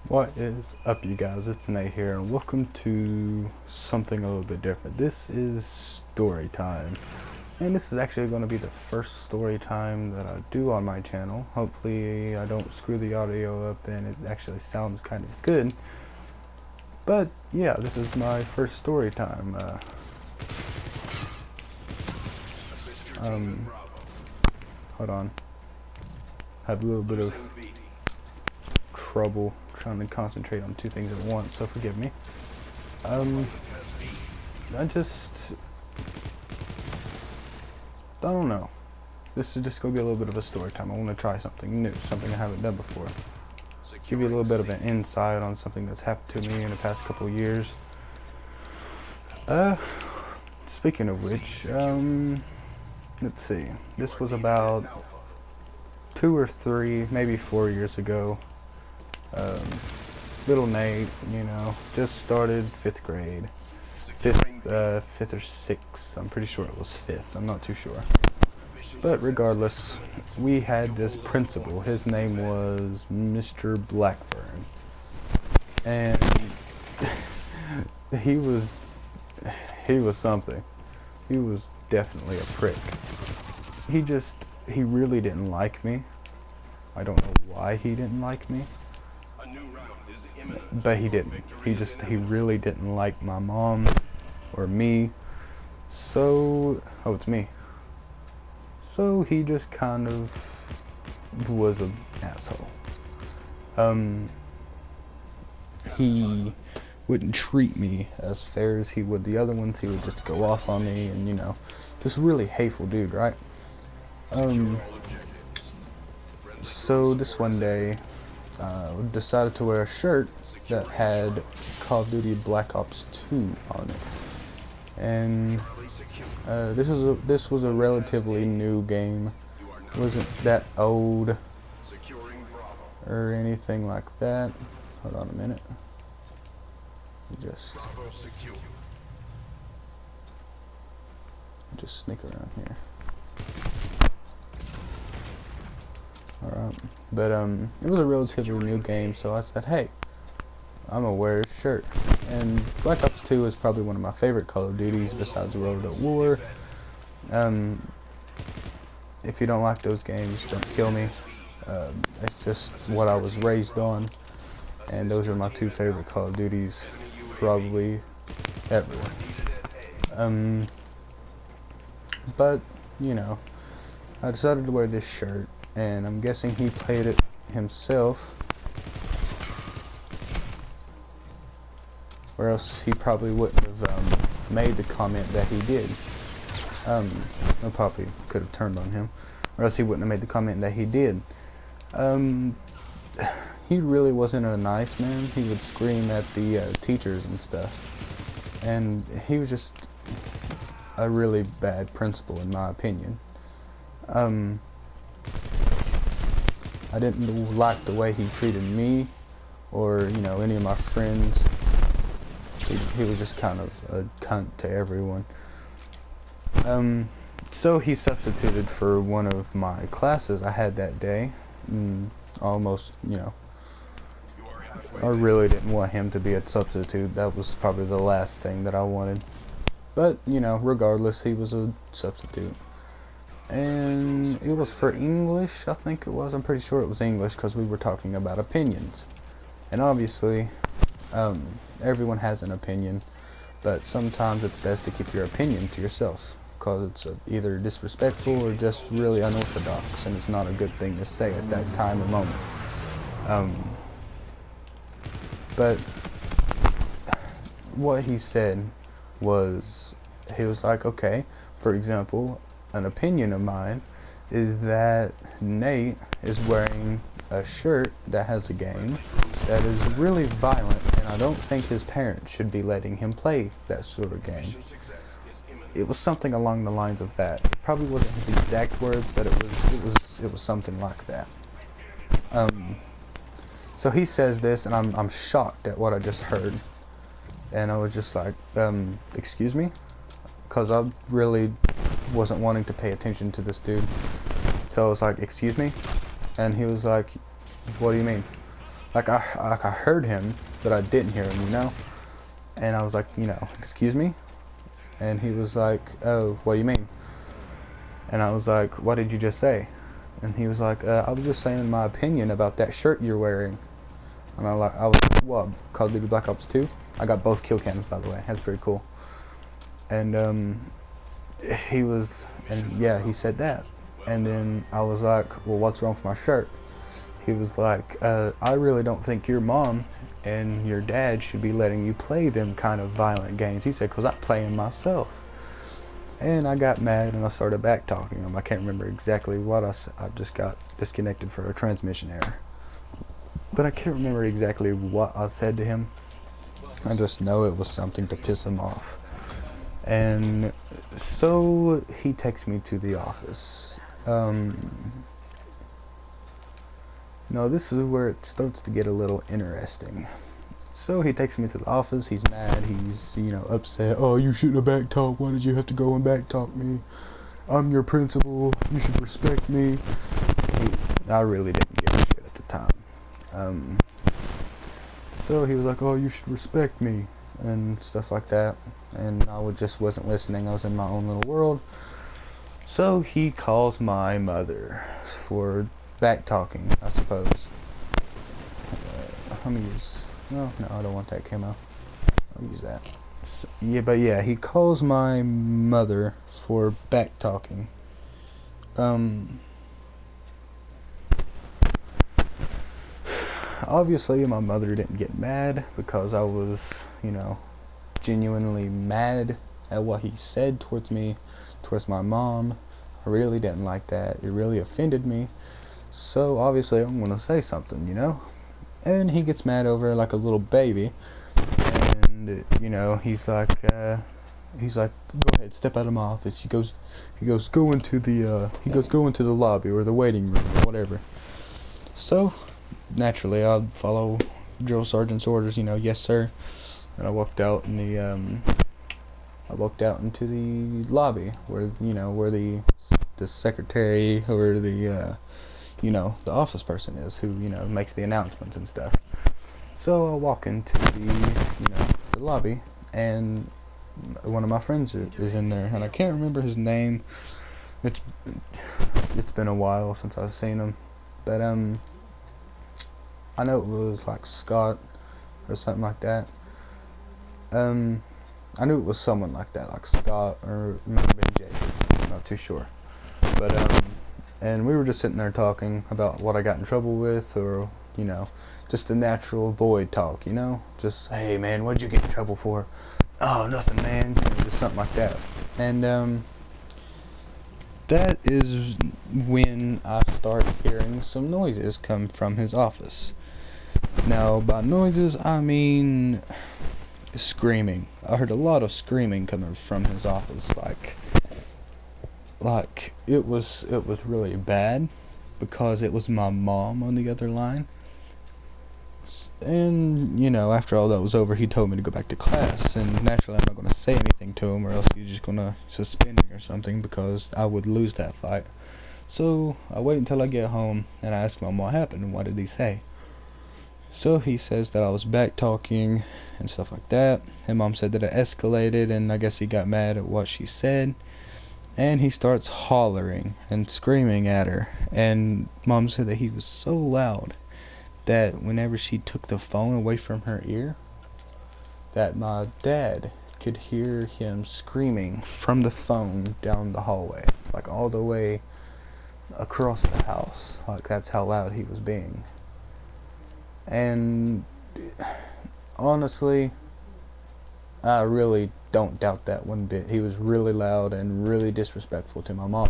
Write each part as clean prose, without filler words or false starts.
What is up, you guys? It's Nate here, and welcome to something a little bit different. This is story time, and this is actually going to be the first story time that I do on my channel. Hopefully I don't screw the audio up and it actually sounds kind of good. But yeah, this is my first story time. Hold on. I have a little bit of trouble trying to concentrate on two things at once, so forgive me. I don't know. This is just gonna be a little bit of a story time. I want to try something new, something I haven't done before. Give you a little bit of an insight on something that's happened to me in the past couple years. Speaking of which, let's see. This was about 2 or 3, maybe 4 years ago. Little Nate, you know, just started 5th grade. 5th or 6th. I'm pretty sure it was 5th. I'm not too sure. But regardless, we had this principal. His name was Mr. Blackburn. And he was something. He was definitely a prick. He really didn't like me. I don't know why he didn't like me. But he didn't. He really didn't like my mom or me. So, oh, it's me. So he just kind of was an asshole. He wouldn't treat me as fair as he would the other ones. He would just go off on me, and you know, just really hateful dude, right? So this one day, decided to wear a shirt that had Call of Duty Black Ops 2 on it. And this was a relatively new game. It wasn't that old or anything like that. Hold on a minute. Just sneak around here. Alright. But it was a relatively new game, so I said, hey, I'm gonna wear his shirt. And Black Ops 2 is probably one of my favorite Call of Duties besides World at War. If you don't like those games, don't kill me. It's just what I was raised on, and those are my 2 favorite Call of Duties probably ever. But you know, I decided to wear this shirt, and I'm guessing he played it himself, or else he probably wouldn't have made the comment that he did. I probably could have turned on him, or else he wouldn't have made the comment that he did. He really wasn't a nice man. He would scream at the teachers and stuff, and he was just a really bad principal in my opinion. I didn't like the way he treated me, or you know, any of my friends. He was just kind of a cunt to everyone. So he substituted for one of my classes I had that day. Almost, you know, I really didn't want him to be a substitute. That was probably the last thing that I wanted. But, you know, regardless, he was a substitute. And it was for English, I think it was. I'm pretty sure it was English, because we were talking about opinions. And obviously, everyone has an opinion, but sometimes it's best to keep your opinion to yourself, because it's either disrespectful or just really unorthodox, and it's not a good thing to say at that time or moment. But what he said was, he was like, okay, for example, an opinion of mine is that Nate is wearing a shirt that has a game that is really violent, and I don't think his parents should be letting him play that sort of game. It was something along the lines of that. It probably wasn't his exact words, but it was something like that. So he says this, and I'm shocked at what I just heard, and I was just like, excuse me, because I really wasn't wanting to pay attention to this dude. So I was like, excuse me, and he was like, what do you mean? like I heard him, but I didn't hear him, you know. And I was like, you know, excuse me. And he was like, oh, what do you mean? And I was like, what did you just say? And he was like, I was just saying my opinion about that shirt you're wearing. And I was like, what? Call of Duty Black Ops 2? I got both kill cams, by the way. That's pretty cool. And yeah, he said that. And then I was like, well, what's wrong with my shirt? He was like, I really don't think your mom and your dad should be letting you play them kind of violent games. He said, because I'm playing myself. And I got mad and I started back talking him. I can't remember exactly what I said. I just got disconnected for a transmission error. But I can't remember exactly what I said to him. I just know it was something to piss him off. And so he takes me to the office. Now this is where it starts to get a little interesting. So he takes me to the office. He's mad. He's, you know, upset. Oh, you shouldn't have backtalked. Why did you have to go and backtalk me? I'm your principal. You should respect me. I really didn't give a shit at the time. So he was like, oh, you should respect me and stuff like that. And I just wasn't listening. I was in my own little world. So he calls my mother for backtalking, I suppose. Let me use... No, I don't want that camo. I'll use that. So, yeah, he calls my mother for backtalking. Obviously my mother didn't get mad because I was, you know, genuinely mad at what he said towards me, towards my mom. I really didn't like that. It really offended me. So obviously I'm gonna say something, you know. And he gets mad over it like a little baby. And you know, he's like, go ahead, step out of my office. He goes, go into the lobby or the waiting room or whatever. So naturally I'd follow drill sergeant's orders, you know, yes sir. And I walked out in into the lobby where, you know, where the secretary or the you know, the office person is who, you know, makes the announcements and stuff. So I walk into the lobby, and one of my friends is in there, and I can't remember his name. It's been a while since I've seen him, but I know it was like Scott or something like that. I knew it was someone like that, like Scott, or it might have been Jacob. I'm not too sure. But and we were just sitting there talking about what I got in trouble with, or, you know, just a natural void talk, you know? Just, hey man, what'd you get in trouble for? Oh, nothing, man. You know, just something like that. And that is when I start hearing some noises come from his office. Now, by noises, I mean screaming. I heard a lot of screaming coming from his office, like it was really bad, because it was my mom on the other line. And, you know, after all that was over, he told me to go back to class, and naturally I'm not going to say anything to him, or else he's just going to suspend me or something, because I would lose that fight. So I wait until I get home, and I ask Mom what happened, and what did he say. So he says that I was back talking and stuff like that, and Mom said that it escalated, and I guess he got mad at what she said. And he starts hollering and screaming at her, and Mom said that he was so loud that whenever she took the phone away from her ear, that my dad could hear him screaming from the phone down the hallway, like all the way across the house. Like, that's how loud he was being. And honestly, I really don't doubt that one bit. He was really loud and really disrespectful to my mom.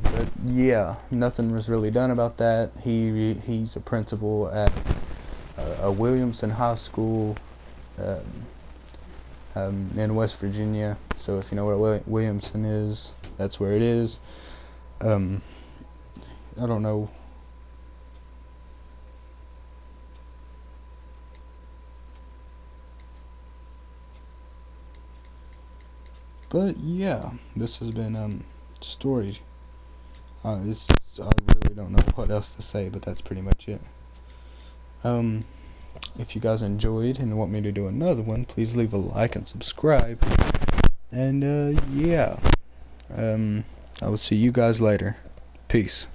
But yeah, nothing was really done about that. He's a principal at a Williamson High School in West Virginia. So if you know where Williamson is, that's where it is. I don't know. But yeah, this has been Storytime I really don't know what else to say, but that's pretty much it. If you guys enjoyed and want me to do another one, please leave a like and subscribe. And yeah, I will see you guys later. Peace.